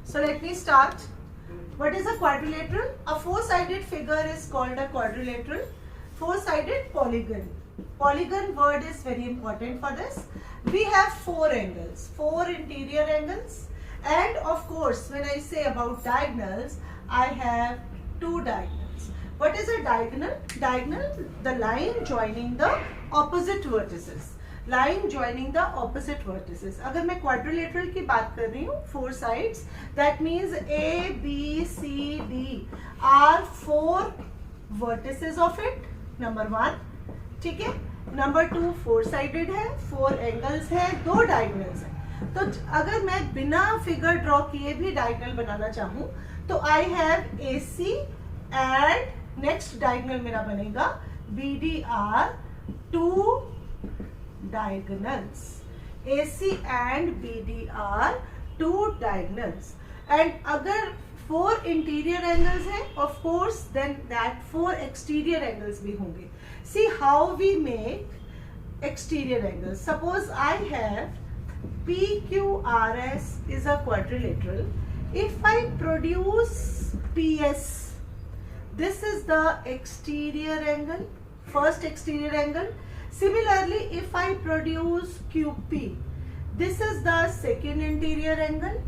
So let me start. What is a quadrilateral? A four-sided figure is called a quadrilateral. Four-sided polygon. Polygon word is very important for this. We have four angles, four interior angles, and of course when I say about diagonals, I have two diagonals. What is a diagonal? Diagonal, the line joining the opposite vertices. Line joining the opposite vertices. अगर मैं quadrilateral की बात कर रही हूँ, four sides, that means A, B, C, D are four vertices of it. Number one, ठीक है. Number two four sided है, फोर एंगल्स है, दो डायगोनल्स है. तो अगर मैं बिना फिगर ड्रॉ किए भी डायगोनल बनाना चाहूँ तो I have A C and next diagonal मेरा बनेगा B D are, two diagonals. A C and B D are two diagonals. And अगर फोर इंटीरियर एंगल्स हैं, of course then that four exterior angles भी होंगे. See how we make exterior angles. Suppose I have PQRS is a quadrilateral. If I produce PS, this is the exterior angle, first exterior angle. Similarly, if I produce QP, this is the second interior angle,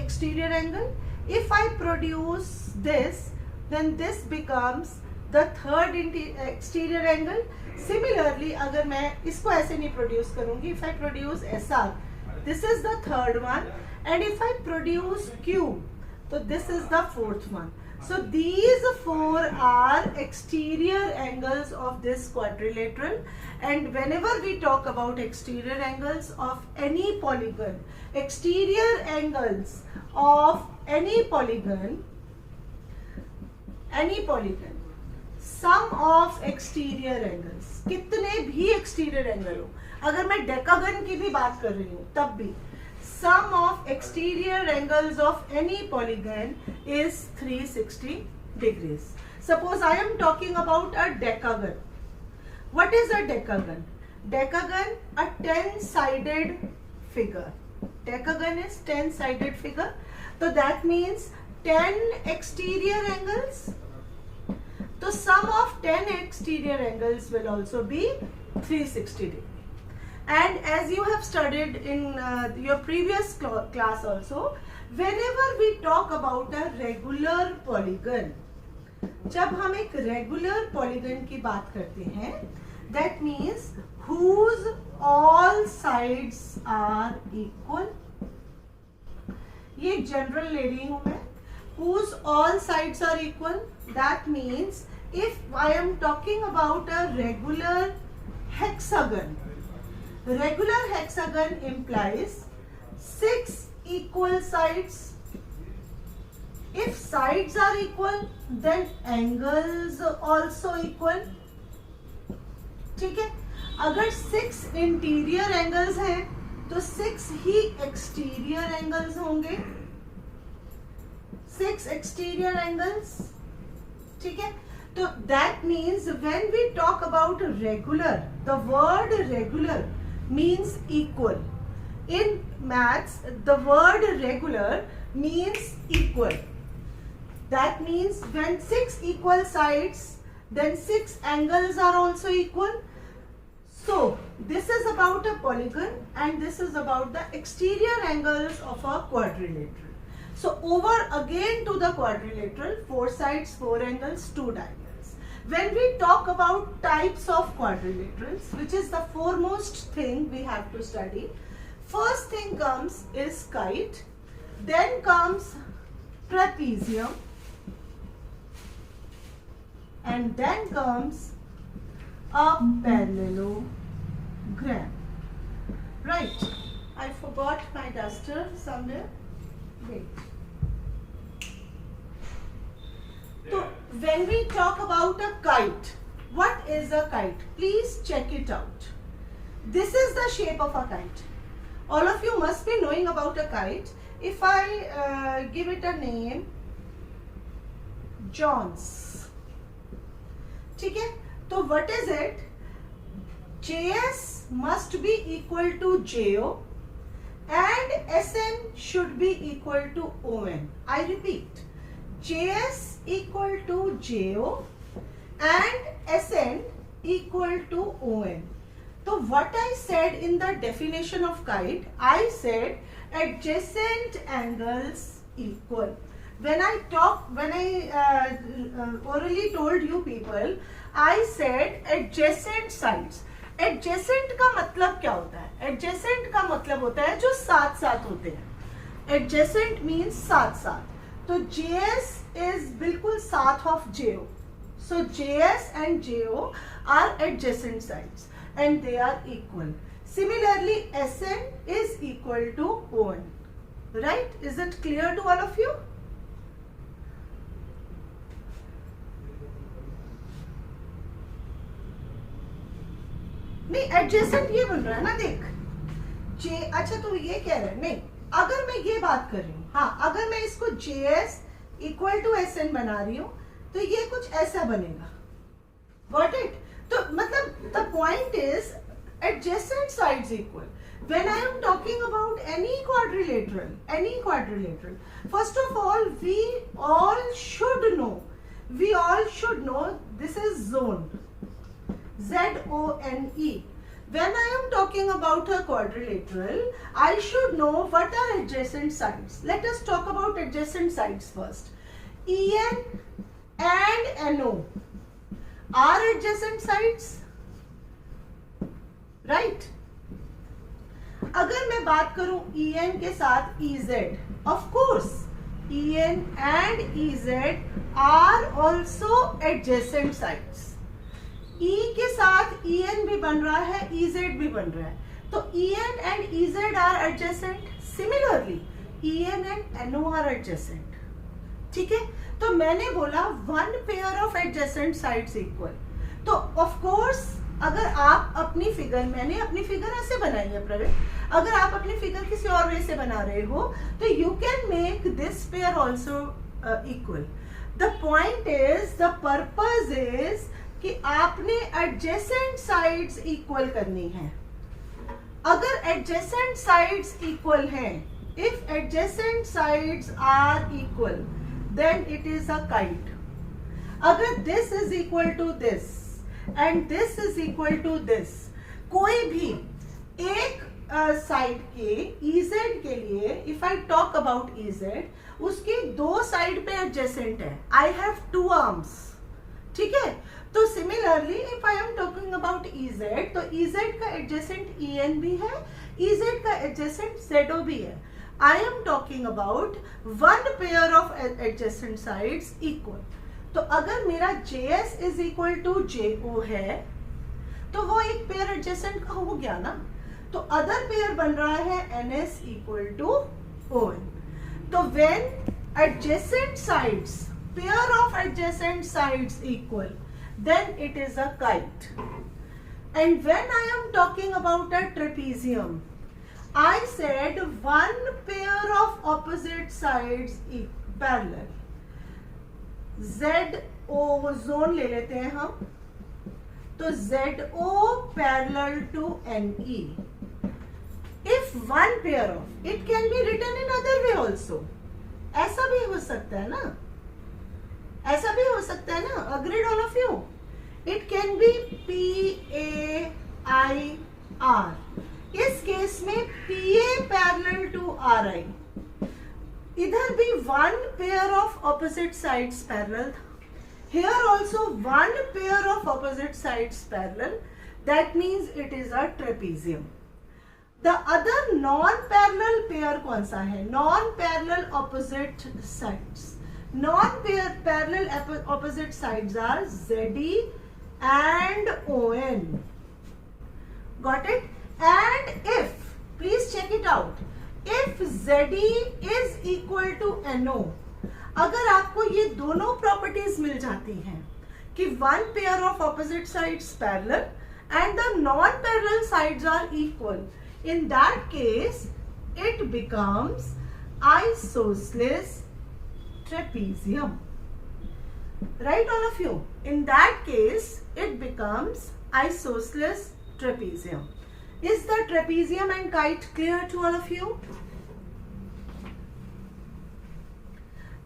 exterior angle. If I produce this, then this becomes the third exterior angle. Similarly, अगर मैं इसको ऐसे नहीं produce करूँगी, if I produce SR, this is the third one, and if I produce Q, so this is the fourth one. So these four are exterior angles of this quadrilateral. And whenever we talk about exterior angles of any polygon, exterior angles of any polygon, sum of exterior angles, कितने भी exterior angle हो, अगर मैं decagon की भी बात कर रही हूँ तब भी sum of exterior angles of any polygon is 360 degrees. Suppose I am talking about a decagon. What is a decagon? Decagon a 10-sided figure. Decagon is 10-sided figure. So that means 10 exterior angles. So sum of 10 exterior angles will also be 360 degree. And as you have studied in your previous class also, whenever we talk about a regular polygon, जब हम एक regular polygon की बात करते हैं, that means whose all sides are equal. ये general ले रही हूँ मैं. Whose all sides are equal. That means if I am talking about a regular hexagon, regular hexagon implies 6 equal sides. If sides are equal, then angles also equal. ठीक है. अगर 6 interior angles हैं तो 6 ही exterior angles होंगे. 6 exterior angles. ठीक है. तो that means when we talk about regular, the word regular means equal. In maths, the word regular means equal. That means when 6 equal sides, then 6 angles are also equal. So this is about a polygon and this is about the exterior angles of a quadrilateral. So over again to the quadrilateral, 4 sides, 4 angles, 2 diagonals. When we talk about types of quadrilaterals, which is the foremost thing we have to study, first thing comes is kite, then comes trapezium, and then comes a parallelogram. Right, I forgot my duster somewhere. Wait. So when we talk about a kite, what is a kite? Please check it out. This is the shape of a kite. All of you must be knowing about a kite. If I give it a name, John's. ठीक है. तो what is it? JS must be equal to JO and Sn should be equal to On. I repeat, Js equal to Jo and Sn equal to On. So what I said in the definition of kite, I said adjacent angles equal. When I orally told you people, I said adjacent sides. Adjacent का मतलब क्या होता है? Adjacent का मतलब होता है जो साथ साथ होते हैं. Adjacent means साथ साथ. तो JS is बिल्कुल साथ of JO. So JS and JO are adjacent sides and they are equal. Similarly, Sn is equal to On. Right? Is it clear to all of you? नहीं, adjacent ये बन रहा है ना, देख जे. अच्छा तू ये कह रहा है, नहीं, अगर मैं ये बात कर रही हूँ, हाँ, अगर मैं इसको JS इक्वल टू Sn बना रही हूँ तो ये कुछ ऐसा बनेगा. Got it? तो मतलब the point is adjacent sides equal. When I am talking about any quadrilateral, first of all we all should know this is zone, ZONE. When I am talking about a quadrilateral, I should know what are adjacent sides. Let us talk about adjacent sides first. En and NO are adjacent sides, right? अगर मैं बात करूं En के साथ Ez, of course En and Ez are also adjacent sides. E के साथ En भी बन रहा है, Ez भी बन रहा है, तो En and Ez are adjacent. Similarly, En and NO are adjacent. ठीक है, तो मैंने बोला one pair of adjacent sides equal. तो of course अगर आप अपनी फिगर, मैंने अपनी फिगर ऐसे बनाई है प्रवीण, अगर आप अपनी फिगर किसी और वे से बना रहे हो तो you can make this pair also equal. The point is, the purpose is कि आपने adjacent sides equal करनी है. अगर adjacent sides equal हैं, if adjacent sides are equal, then it is a kite. अगर this is equal to this and this is equal to this, कोई भी एक साइड के Ez के लिए, if I talk about Ez, उसकी दो साइड पे adjacent है. I have two arms. ठीक है, तो similarly if I am talking about Ez, तो Ez का एडजेसेंट En भी है, Ez का एडजेसेंट ZO भी है. I am talking about one pair of adjacent sides equal. तो अगर मेरा JS is equal to JO है तो वो एक पेयर एडजेसेंट का हो गया ना. तो अदर पेयर बन रहा है NS इक्वल टू ON. तो when adjacent sides, pair of adjacent sides equal, then it is a kite. And when I am talking about a trapezium, I said one pair of opposite sides parallel. ZO zone ले लेते हैं हम, तो ZO parallel to NE. If one pair of, it can be written in other way also. ऐसा भी हो सकता है ना, ऐसा भी हो सकता है ना. Agreed all of you? It can be PAIR. इस केस में PA parallel to RI. इधर भी one pair of opposite sides parallel. Here also one pair of opposite sides parallel. That means it is a trapezium. The other non-parallel pair कौन सा है? Non-parallel opposite sides. Non-parallel opposite sides are ZE and ON. Got it? And if, please check it out, if ZE is equal to NO, अगर आपको ये दोनों properties मिल जाती हैं कि one pair of opposite sides parallel and the non-parallel sides are equal, in that case it becomes isosceles trapezium. Right, all of you? In that case it becomes isosceles trapezium. Is the trapezium and kite clear to all of you?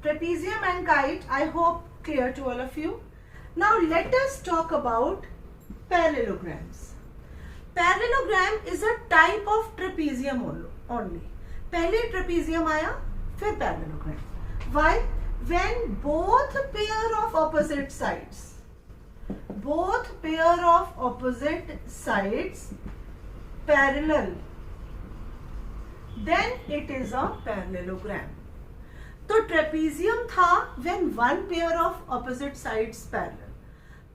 Trapezium and kite, I hope clear to all of you. Now let us talk about parallelograms. Parallelogram is a type of trapezium only. पहले trapezium आया, फिर parallelogram. Why? When both pair of opposite sides parallel, then it is a parallelogram. तो trapezium था when one pair of opposite sides parallel.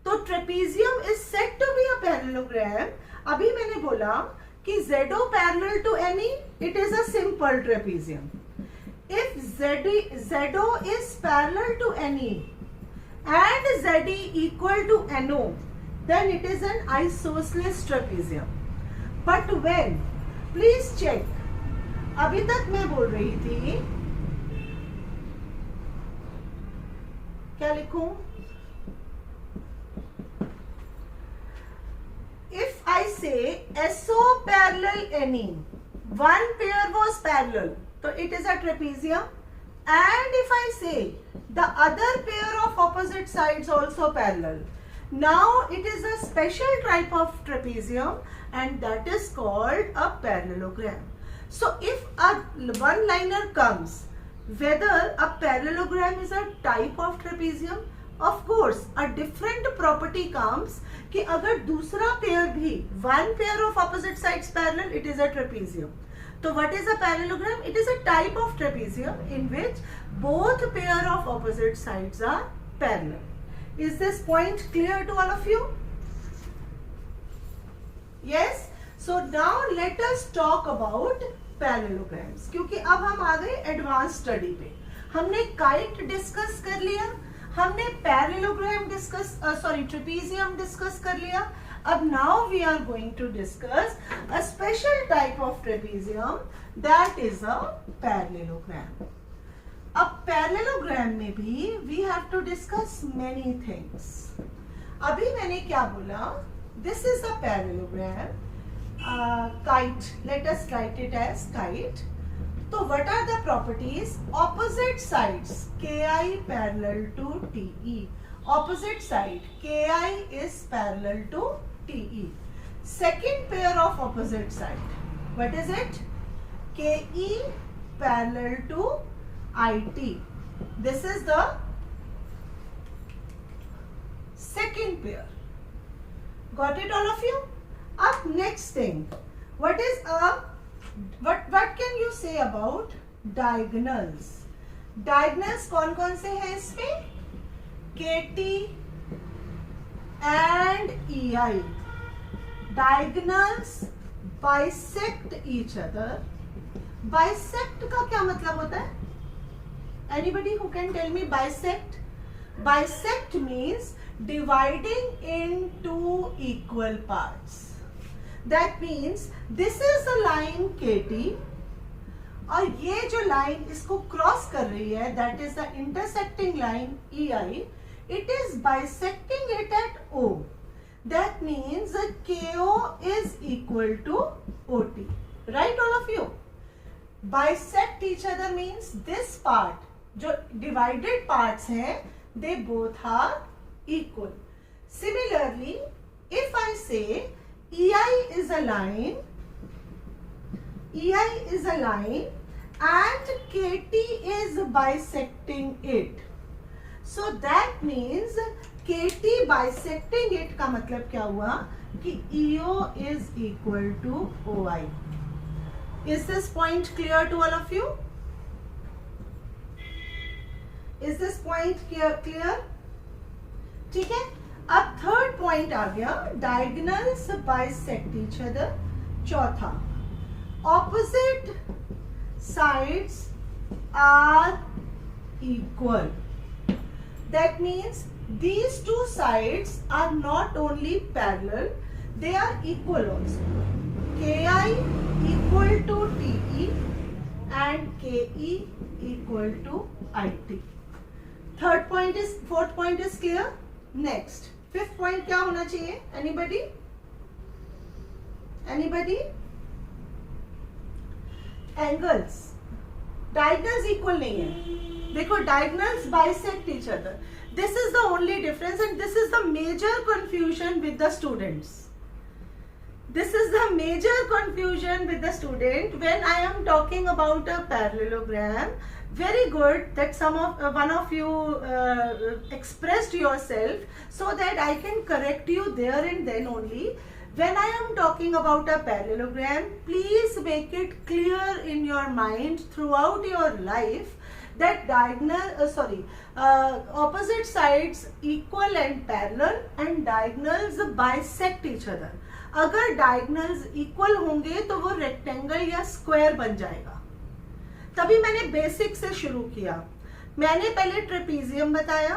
तो trapezium is said to be a parallelogram. अभी मैंने बोला कि ZO parallel to NE, it is a simple trapezium. If ZO is parallel to NE and ZE equal to NO, then it is an isosceles trapezium. But when, please check, अभी तक मैं बोल रही थी, क्या लिखूं? If I say SO parallel NE, one pair was parallel, so it is a trapezium. And if I say the other pair of opposite sides also parallel, now it is a special type of trapezium and that is called a parallelogram. So if a one-liner comes, whether a parallelogram is a type of trapezium, of course a different property comes कि अगर दूसरा pair भी one pair of opposite sides parallel, it is a trapezium. So what is a parallelogram? It is a type of trapezium in which both pair of opposite sides are parallel. Is this point clear to all of you? Yes. So now let us talk about parallelograms. क्योंकि अब हम आ गए advance study पे. हमने kite discuss कर लिया, हमने parallelogram trapezium discuss कर लिया. अब now we are going to discuss a special type of trapezium, that is a parallelogram. अब पैरेललोग्राम में भी we have to discuss many things. अभी मैंने क्या बोला? This is a parallelogram. Kite, let us write it as kite. So what are the properties? Opposite sides, Ki parallel to Te. Opposite side, Ki is parallel to Te. Second pair of opposite side, what is it? Ke parallel to It. This is the second pair. Got it all of you? Up next thing, what can you say about diagonals? Diagonals कौन से हैं इसमें? KT and EI. Diagonals bisect each other. Bisect का क्या मतलब होता है? Anybody who can tell me bisect? Bisect means dividing into equal parts. That means this is the line KT और ये जो लाइन इसको क्रॉस कर रही है, that is the intersecting line EI. It is bisecting it at O. That means KO is equal to OT. Right, all of you? Bisect each other means this part, जो divided parts हैं, they both are equal. Similarly, if I say EI is a line and KT is bisecting it. So that means KT bisecting it का मतलब क्या हुआ कि EO is equal to OI. Is this point clear to all of you? Is this point clear? ठीक है. अब third point आ गया, डायगोनल्स बाइसेक्ट ईच अदर. चौथा, opposite sides are equal. That means these two sides are not only parallel, they are equal also. Ki equal to Te and Ke equal to It. Fourth point is clear. Next, fifth point क्या होना चाहिए? Anybody? Anybody? Angles diagonals equal नहीं है. देखो diagonals bisect each other. This is the only difference and this is the major confusion with the students. This is the major confusion with the student when I am talking about a parallelogram. Very good that one of you expressed yourself so that I can correct you there and then only. When I am talking about a parallelogram, please make it clear in your mind throughout your life that opposite sides equal and parallel and diagonals bisect each other. अगर diagonals equal होंगे तो वो rectangle या square बन जाएगा. तभी मैंने basic से शुरू किया. मैंने पहले ट्रेपीजियम बताया,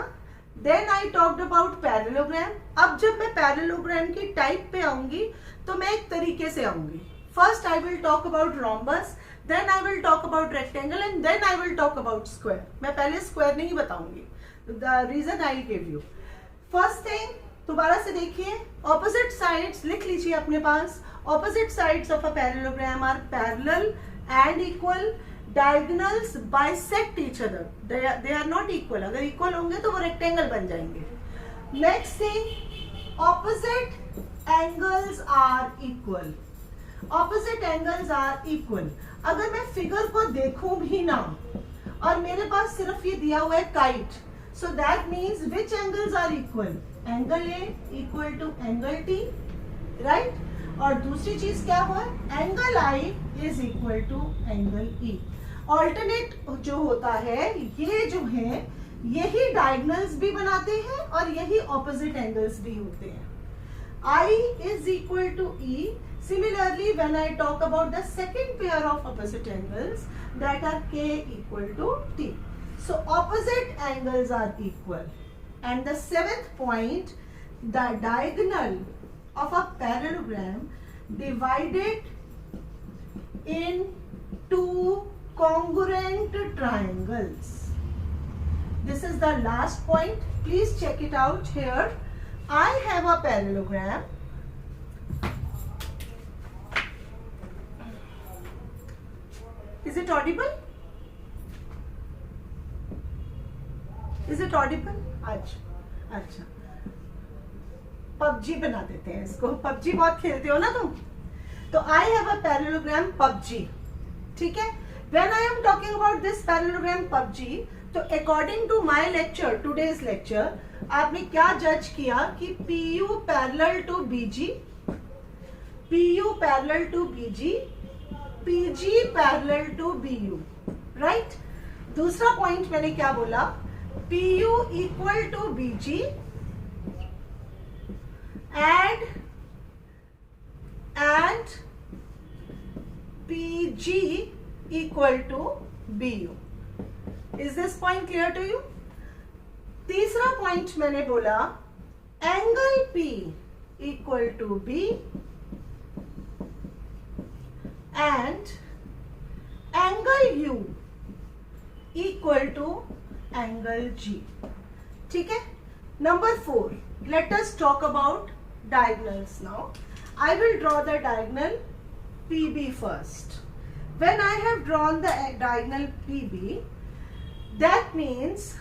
then I talked about parallelogram. अब जब मैं पैरेललोग्राम की टाइप पे आऊंगी तो मैं एक तरीके से आऊंगी. First I will talk about rhombus, then I will talk about rectangle and then I will talk about square. मैं पहले स्क्वायर नहीं बताऊंगी. The reason I give you. First thing, दोबारा से देखिए, ऑपोजिट साइड्स लिख लीजिए अपने पास. Opposite sides of a parallelogram are parallel and equal. Diagonals bisect each other. They are not equal. अगर इक्वल होंगे तो वो रेक्टेंगल बन जाएंगे. Next thing, opposite angles are equal. Opposite angles are equal. अगर मैं फिगर को देखूं भी ना और मेरे पास सिर्फ ये दिया हुआ है kite, so that means which angles are equal? Angle A equal to angle T, right? और दूसरी चीज क्या हुआ? Angle I is equal to angle E. Alternate जो होता है, ये जो है यही diagonals भी बनाते हैं और यही opposite angles भी होते हैं. I is equal to E. Similarly, when I talk about the second pair of opposite angles, that are K equal to T. So opposite angles are equal. And the seventh point, the diagonal of a parallelogram divided in two congruent triangles. This is the last point. Please check it out here. I have a parallelogram. Is it audible? Is it audible? अच्छा. PUBG बना देते हैं इसको. PUBG बहुत खेलते हो ना तुम. तो I have a parallelogram PUBG. ठीक है. When I am talking about this parallelogram PUBG, तो according to my lecture, today's lecture, आपने क्या जज किया कि PU parallel to BG, PU parallel to BG, PG parallel to BU, right? दूसरा point मैंने क्या बोला? PU equal to BG and PG equal to BU. Is this point clear to you? तीसरा पॉइंट मैंने बोला angle P equal to B and angle U equal to angle G. ठीक है. Number 4. Let us talk about diagonals now. I will draw the diagonal PB first. When I have drawn the diagonal PB, that means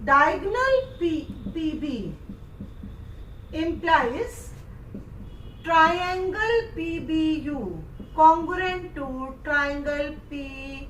diagonal PB implies triangle PBU congruent to triangle PGB.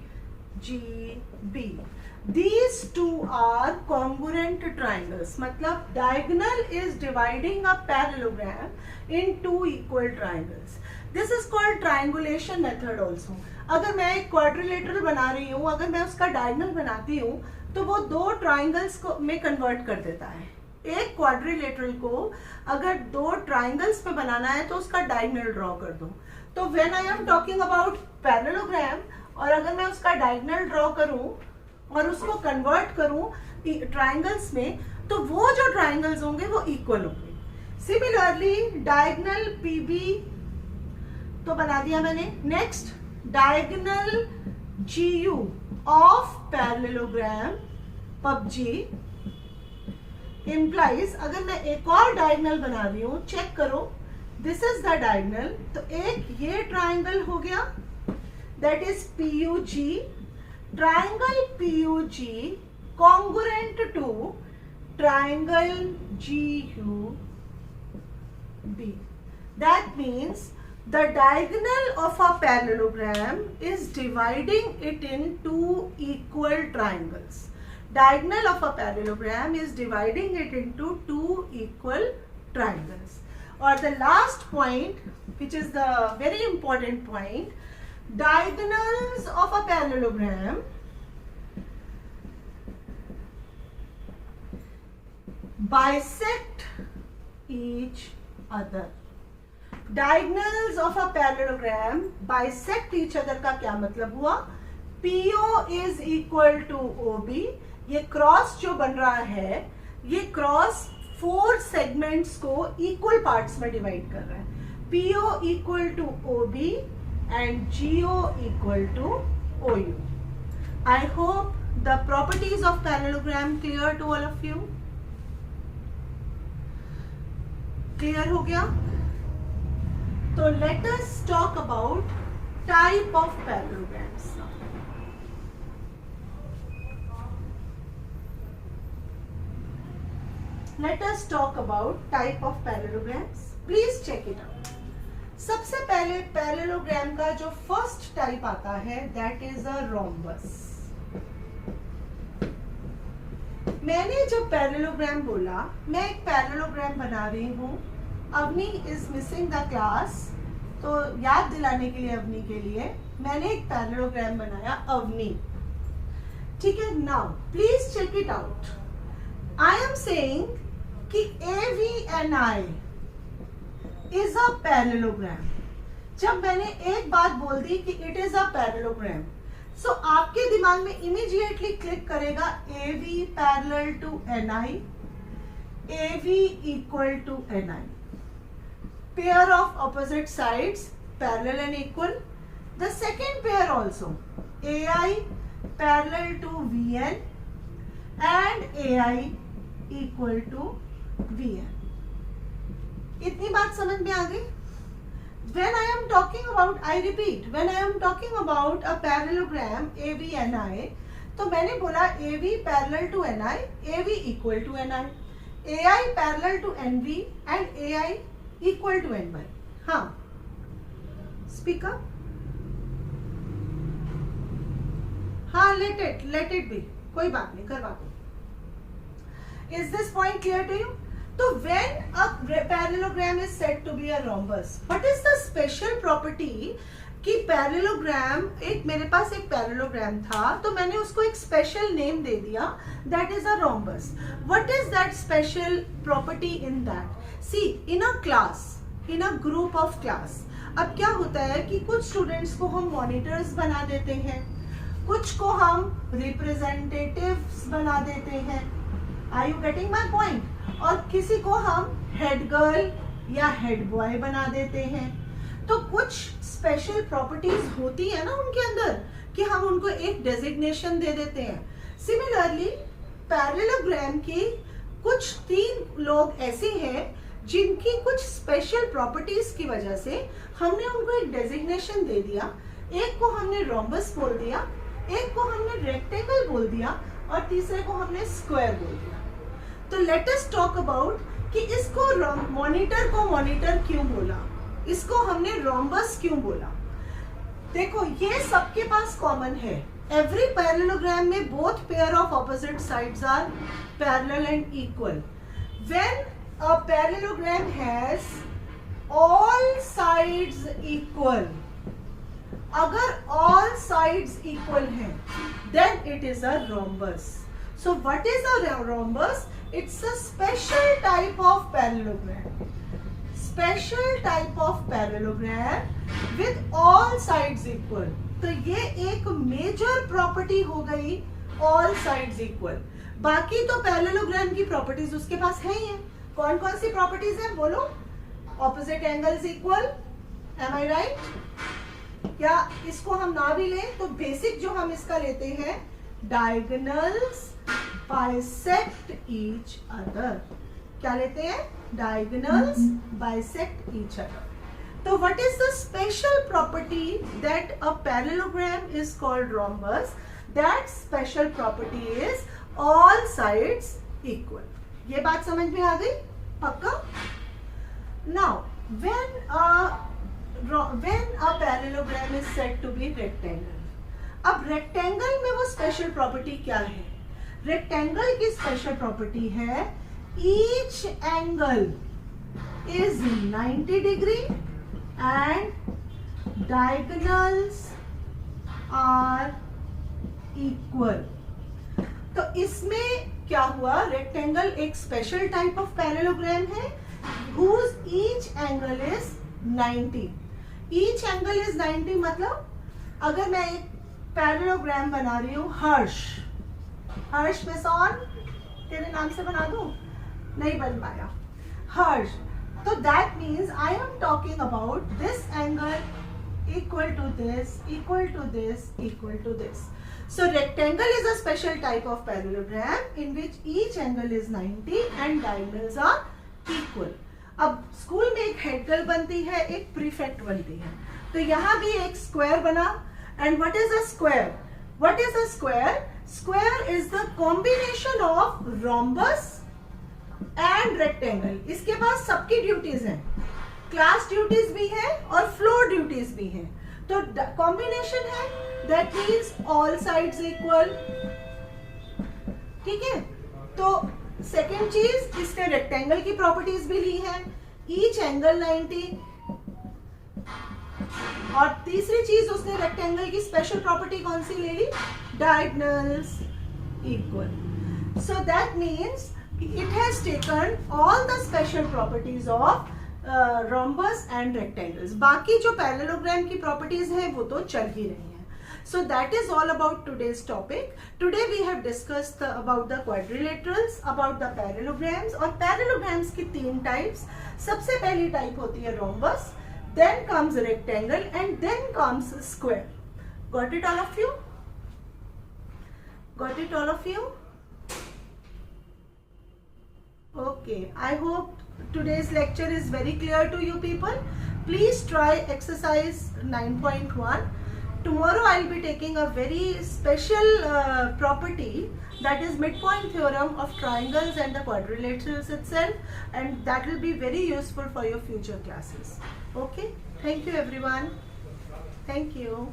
These two are congruent triangles. मतलब diagonal is dividing a parallelogram in two equal triangles. This is called triangulation method also. अगर मैं एक quadrilateral बना रही हूँ, अगर मैं उसका diagonal बनाती हूँ तो वो दो triangles को में convert कर देता है. एक quadrilateral को अगर दो triangles पे बनाना है तो उसका diagonal draw कर दो. तो when I am talking about parallelogram और अगर मैं उसका diagonal draw करूँ और उसको कन्वर्ट करूं ट्राइंगल्स में, तो वो जो ट्राइंगल्स होंगे वो इक्वल होंगे. सिमिलरली डायगोनल PB तो बना दिया मैंने. Next diagonal GU of parallelogram PUBG implies, अगर मैं एक और डायगोनल बना रही हूं, चेक करो, दिस इज द डायगोनल। तो एक ये ट्राइंगल हो गया, that is PUG, triangle PUG congruent to triangle GUB। That means the diagonal of a parallelogram is dividing it in two equal triangles. Diagonal of a parallelogram is dividing it into two equal triangles. Or the last point, which is the very important point, diagonals of a parallelogram bisect each other. Diagonals of a parallelogram bisect each other का क्या मतलब हुआ? PO is equal to OB। ये cross जो बन रहा है, ये क्रॉस 4 सेगमेंट्स को इक्वल पार्ट्स में डिवाइड कर रहा है। PO equal to OB and GO equal to OU। I hope the properties of parallelogram clear to all of you। Clear हो गया? तो let us talk about type of parallelograms now। Let us talk about type of parallelograms। Please check it out। सबसे पहले parallelogram का जो first type आता है, that is a rhombus। मैंने जो पैरेललोग्राम बोला, मैं एक पैरेललोग्राम बना रही हूँ। Avni is missing the class, तो याद दिलाने के लिए अवनी के लिए मैंने एक पैरेललोग्राम बनाया, अवनी। ठीक है, now please check it out. I am saying कि AVNI इज अ पैरेललोग्राम। जब मैंने एक बात बोल दी कि it is a parallelogram, so आपके दिमाग में इमीडिएटली क्लिक करेगा AV parallel to NI, AV equal to NI, pair of opposite sides parallel and equal। The second pair also, AI parallel to VN and AI equal to VN। इतनी बात समझ में आ गई? When I am talking about, I repeat, when I am talking about a parallelogram AVNI, तो मैंने बोला AV parallel to NI, AV equal to NI, AI parallel to NV and AI equal to NY। हाँ, speak up। हाँ, let it be, कोई बात नहीं, करवा दो। Is this point clear to you? तो when a parallelogram is said to be a rhombus, what is the special property कि parallelogram, एक मेरे पास एक पैरेललोग्राम था तो मैंने उसको एक स्पेशल नेम दे दिया, that is a rhombus. What is that special property in that? See, in a class, in a group of class, अब क्या होता है कि कुछ स्टूडेंट्स को हम मॉनिटर्स बना देते हैं, कुछ को हम रिप्रेजेंटेटिव्स बना देते हैं। Are you getting my point? और किसी को हम हेड गर्ल या हेड बॉय बना देते हैं। तो कुछ स्पेशल प्रॉपर्टीज होती है ना उनके अंदर कि हम उनको एक डेजिग्नेशन दे देते हैं। सिमिलरली पैरेललोग्राम की कुछ 3 लोग ऐसे हैं जिनकी कुछ स्पेशल प्रॉपर्टीज की वजह से हमने उनको एक डेजिग्नेशन दे दिया। एक को हमने रोम्बस बोल दिया, एक को हमने रेक्टेंगल बोल दिया और तीसरे को हमने स्क्वायर बोल दिया। तो लेट अस टॉक अबाउट कि इसको मॉनिटर को मॉनिटर क्यों बोला, इसको हमने रोम्बस क्यों बोला। देखो ये सबके पास कॉमन है, एवरी पैरेललोग्राम में both pair of opposite sides are parallel and equal. When a parallelogram has all sides equal, अगर ऑल साइड्स इक्वल हैं then it is a rhombus. So what is a rhombus? It's a special type of parallelogram, special type of parallelogram with all sides equal. तो ये एक major property हो गई, all sides equal. बाकी तो parallelogram की properties उसके पास है ही है। कौन कौन सी प्रॉपर्टीज है बोलो? ऑपोजिट एंगल्स इक्वल, एम आई राइट? या इसको हम ना भी लें तो बेसिक जो हम इसका लेते हैं, डायगोनल्स बाइसेक्ट ईच अदर। क्या लेते हैं? Diagonals bisect each other. So what is the special property that a parallelogram is called rhombus? That special property is all sides equal. ये बात समझ में आ गई? पक्का? Now when a parallelogram is said to be rectangle, अब rectangle में वो special property क्या है? Rectangle की special property है each angle is 90 degree and diagonals are equal. तो इसमें क्या हुआ? Rectangle एक special type of parallelogram है whose each angle is 90. Each angle is 90 मतलब अगर मैं एक parallelogram बना रही हूँ हर्ष मेसॉन, तेरे नाम से बना दूं? नहीं बन पाया. हर्ष, तो that means I am talking about this angle equal to this, equal to this, equal to this. So rectangle is a special type of parallelogram in which each angle is 90 and diagonals are equal. अब school में एक head girl बनती है, एक prefect बनती है, तो यहाँ भी एक स्क्वायर बना. And what is a square? What is a square? Square is the combination of rhombus and rectangle. इसके पास सबकी ड्यूटीज हैं, क्लास ड्यूटीज भी है और फ्लोर ड्यूटीज भी हैं. तो कॉम्बिनेशन है, that means all sides equal. ठीक है. तो सेकेंड चीज, इसने रेक्टेंगल की प्रॉपर्टीज भी ली है, ईच एंगल 90. और तीसरी चीज उसने रेक्टेंगल की स्पेशल प्रॉपर्टी कौन सी ले ली? Diagonals equal. So that means it has taken all the special properties of rhombus and rectangles. बाकी जो parallelogram की properties है वो तो चल ही रही हैं. So that is all about today's topic. Today we have discussed about the quadrilaterals, about the parallelograms. और parallelograms की 3 types. सबसे पहली type होती है rhombus, then comes rectangle and then comes square. Got it all of you? Got it all of you? Okay, I hope today's lecture is very clear to you people. Please try exercise 9.1. Tomorrow I'll be taking a very special property, that is midpoint theorem of triangles and the quadrilaterals itself, and that will be very useful for your future classes. Okay, thank you everyone. Thank you.